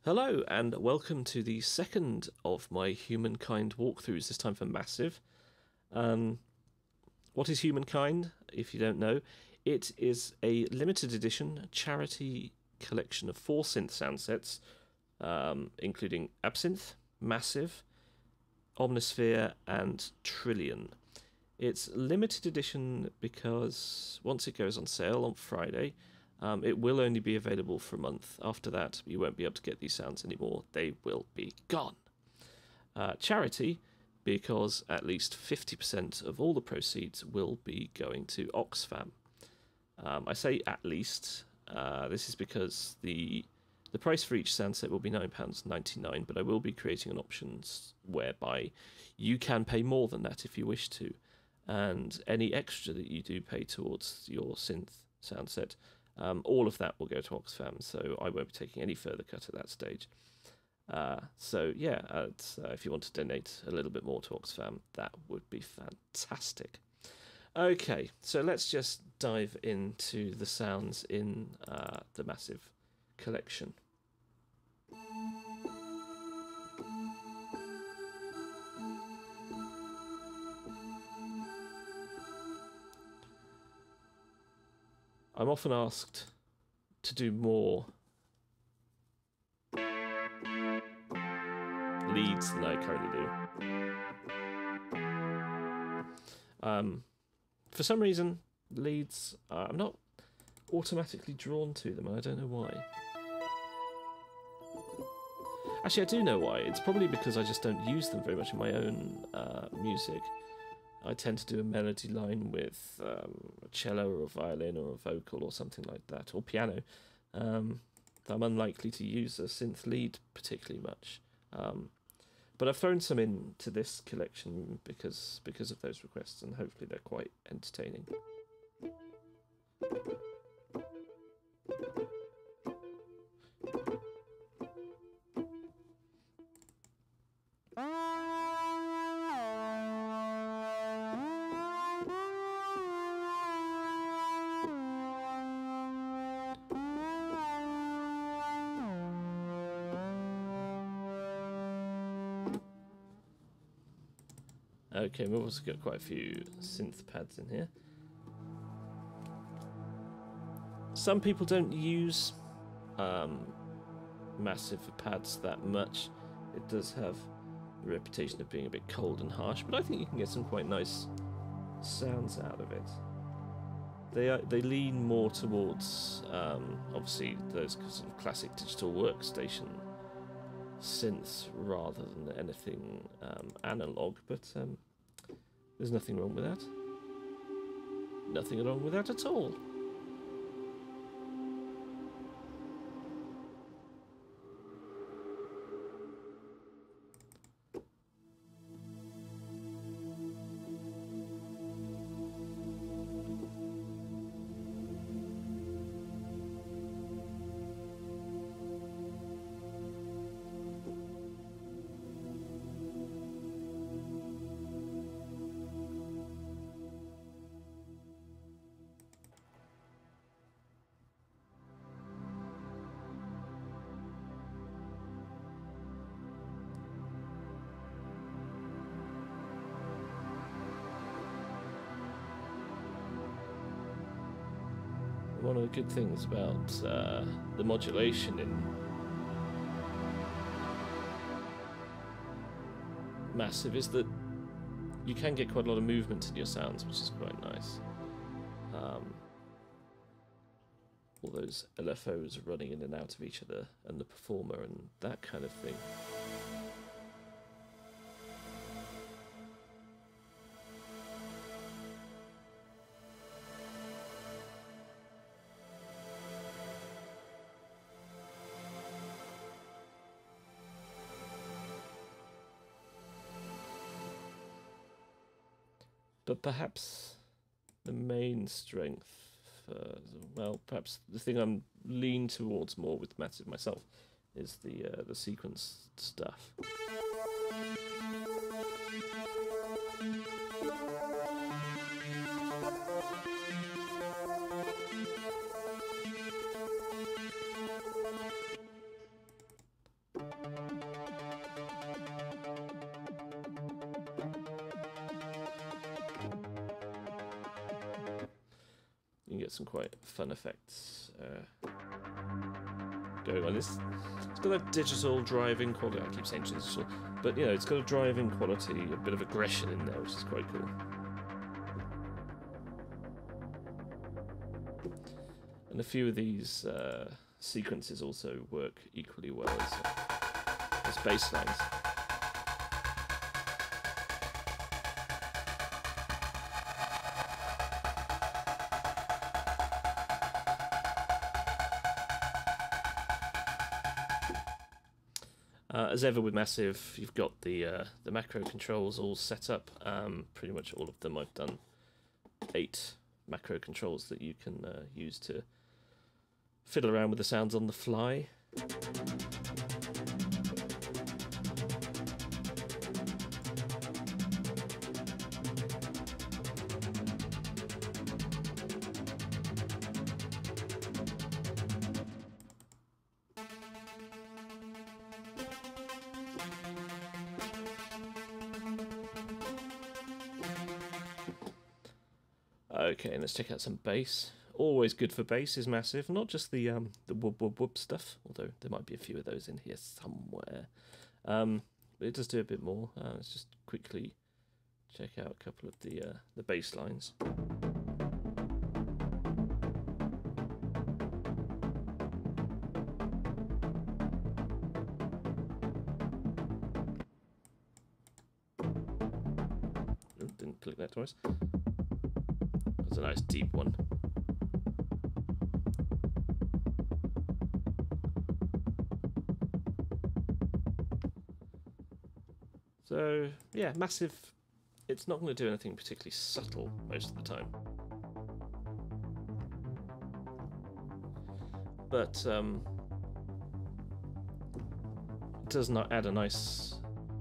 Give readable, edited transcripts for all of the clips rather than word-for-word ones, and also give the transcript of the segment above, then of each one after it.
Hello and welcome to the second of my Humankind walkthroughs, this time for Massive. What is Humankind, if you don't know? It is a limited edition charity collection of 4 synth sound sets, including Absinthe, Massive, Omnisphere and Trillion. It's limited edition because once it goes on sale on Friday, it will only be available for a month. After that, you won't be able to get these sounds anymore. They will be gone. Charity, because at least 50% of all the proceeds will be going to Oxfam. I say at least. This is because the price for each sound set will be £9.99, but I will be creating an option whereby you can pay more than that if you wish to. And any extra that you do pay towards your synth sound set, all of that will go to Oxfam, so I won't be taking any further cut at that stage. If you want to donate a little bit more to Oxfam, that would be fantastic. Okay, so let's just dive into the sounds in the Massive collection. I'm often asked to do more leads than I currently do. For some reason, leads, I'm not automatically drawn to them, and I don't know why. Actually, I do know why. It's probably because I just don't use them very much in my own music. I tend to do a melody line with a cello or a violin or a vocal or something like that, or piano. I'm unlikely to use a synth lead particularly much. But I've thrown some into this collection because of those requests, and hopefully they're quite entertaining. Okay, we've also got quite a few synth pads in here. Some people don't use Massive pads that much. It does have a reputation of being a bit cold and harsh, but I think you can get some quite nice sounds out of it. They lean more towards obviously those sort of classic digital workstation synths rather than anything analog, but there's nothing wrong with that. Nothing wrong with that at all. One of the good things about the modulation in Massive is that you can get quite a lot of movement in your sounds, which is quite nice. All those LFOs running in and out of each other, and the performer, and that kind of thing. But perhaps the main strength, well, perhaps the thing I'm lean towards more with Massive myself is the sequence stuff. get some quite fun effects going on. It's got that digital driving quality. I keep saying digital, but you know, it's got a driving quality, a bit of aggression in there, which is quite cool. And a few of these sequences also work equally well as bass lines. As ever with Massive, you've got the macro controls all set up. Pretty much all of them. I've done 8 macro controls that you can use to fiddle around with the sounds on the fly. Okay, and let's check out some bass. Always good for bass is Massive, not just the whoop whoop whoop stuff, although there might be a few of those in here somewhere. But it does do a bit more. Let's just quickly check out a couple of the bass lines. Oh, didn't click that twice. That's a nice deep one. So, yeah, Massive, it's not going to do anything particularly subtle most of the time. But it does not add a nice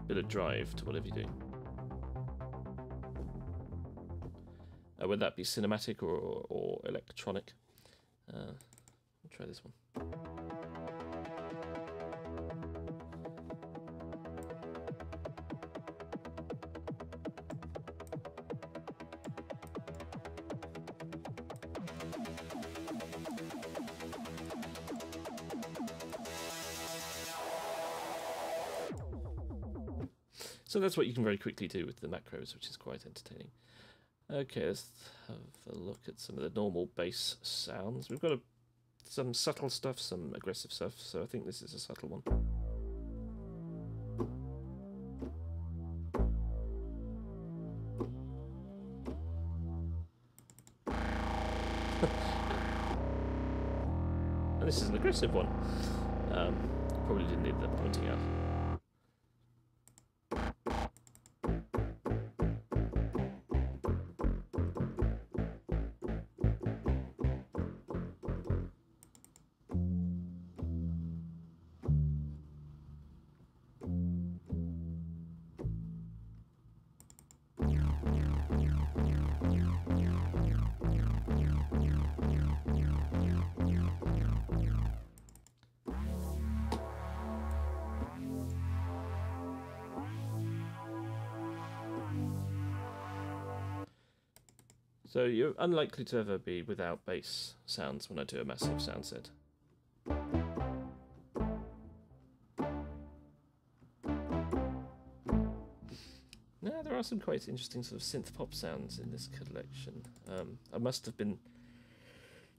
bit of drive to whatever you're doing. Whether that be cinematic or electronic. I'll try this one. So that's what you can very quickly do with the macros, which is quite entertaining. Okay, let's have a look at some of the normal bass sounds. We've got some subtle stuff, some aggressive stuff, so I think this is a subtle one. And this is an aggressive one. Probably didn't need that pointing out. So you're unlikely to ever be without bass sounds when I do a Massive sound set. Now there are some quite interesting sort of synth pop sounds in this collection. I must have been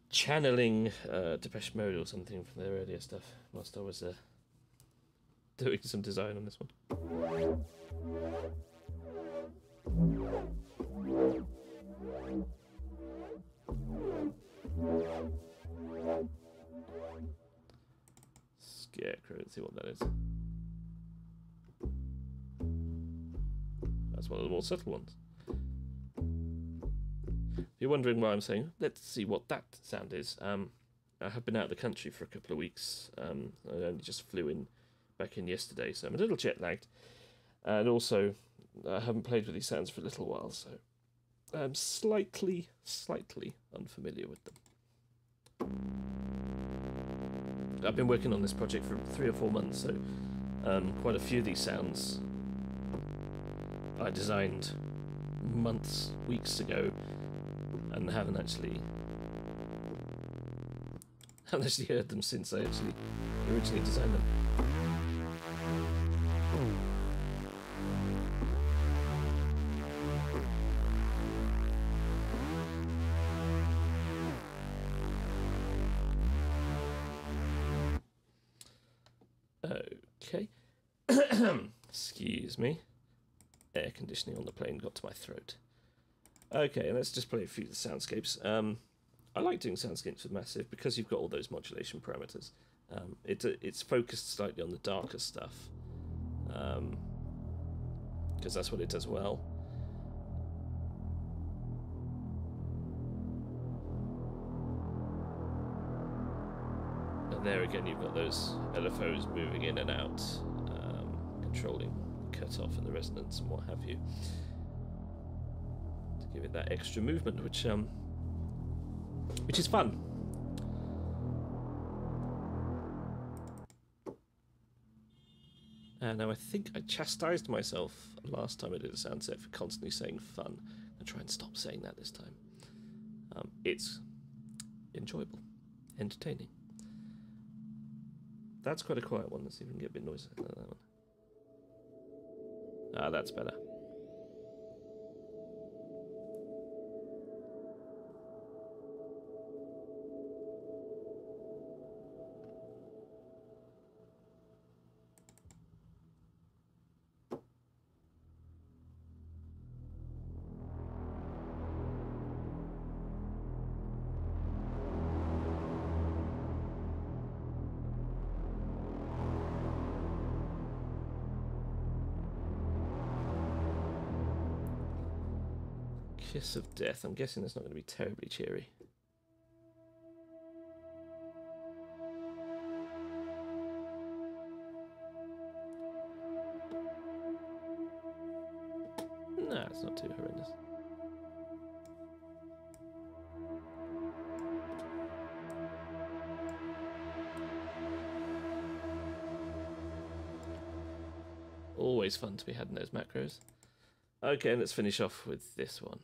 channeling Depeche Mode or something from their earlier stuff whilst I was doing some design on this one. Scarecrow, let's see what that is. That's one of the more subtle ones. If you're wondering why I'm saying, let's see what that sound is. I have been out of the country for a couple of weeks. I only just flew back in yesterday, so I'm a little jet lagged. And also, I haven't played with these sounds for a little while, so I'm slightly unfamiliar with them. I've been working on this project for 3 or 4 months, so quite a few of these sounds I designed months, weeks ago, and haven't actually Unless you heard them since I actually originally designed them. Okay. Excuse me. Air conditioning on the plane got to my throat. Okay, let's just play a few of the soundscapes. I like doing soundscapes with Massive because you've got all those modulation parameters. It's focused slightly on the darker stuff, because that's what it does well. And there again, you've got those LFOs moving in and out, controlling the cut-off and the resonance and what have you, to give it that extra movement, which is fun. Now I think I chastised myself last time I did a sound set for constantly saying fun. I'll try and stop saying that this time. It's enjoyable, entertaining. That's quite a quiet one. Let's see if we can get a bit noisy like that one. Ah, that's better. Kiss of Death. I'm guessing that's not going to be terribly cheery. Nah, it's not too horrendous. Always fun to be had in those macros. Okay, let's finish off with this one.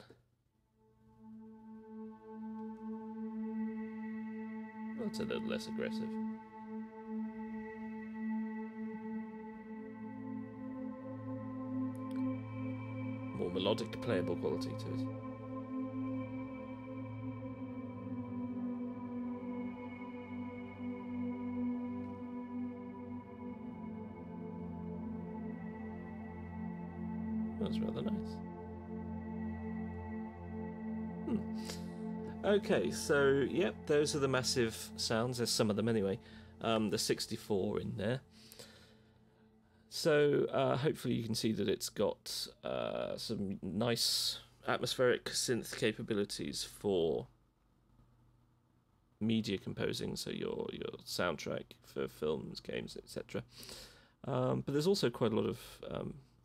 That's a little less aggressive. More melodic, playable quality to it. That's rather nice. Okay, so yep, those are the Massive sounds. There's some of them anyway. There's 64 in there. So hopefully you can see that it's got some nice atmospheric synth capabilities for media composing, so your soundtrack for films, games, etc. But there's also quite a lot of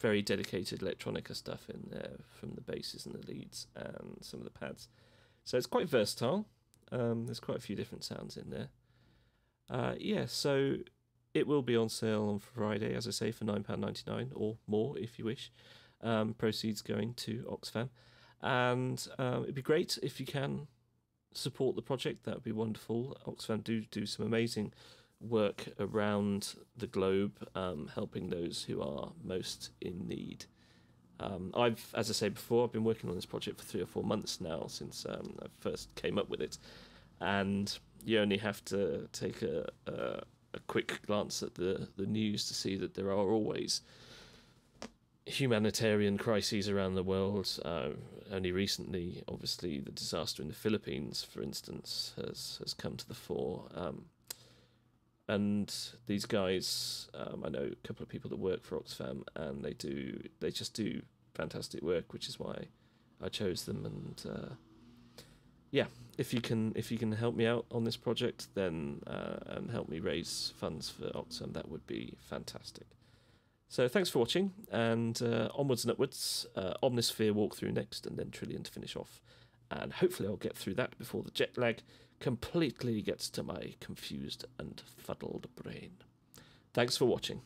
very dedicated electronica stuff in there, from the basses and the leads and some of the pads. So it's quite versatile. There's quite a few different sounds in there. Yeah, so it will be on sale on Friday, as I say, for £9.99 or more if you wish. Proceeds going to Oxfam. And it'd be great if you can support the project. That would be wonderful. Oxfam do some amazing work around the globe, helping those who are most in need. As I say before, I've been working on this project for 3 or 4 months now, since I first came up with it, and you only have to take a quick glance at the news to see that there are always humanitarian crises around the world. Only recently, obviously, the disaster in the Philippines, for instance, has come to the fore. And these guys, I know a couple of people that work for Oxfam, and they just do fantastic work, which is why I chose them. And yeah, if you can help me out on this project, then and help me raise funds for Oxfam, that would be fantastic. So thanks for watching, and onwards and upwards. Omnisphere walkthrough next, and then Trillion to finish off. And hopefully I'll get through that before the jet lag completely gets to my confused and fuddled brain. Thanks for watching.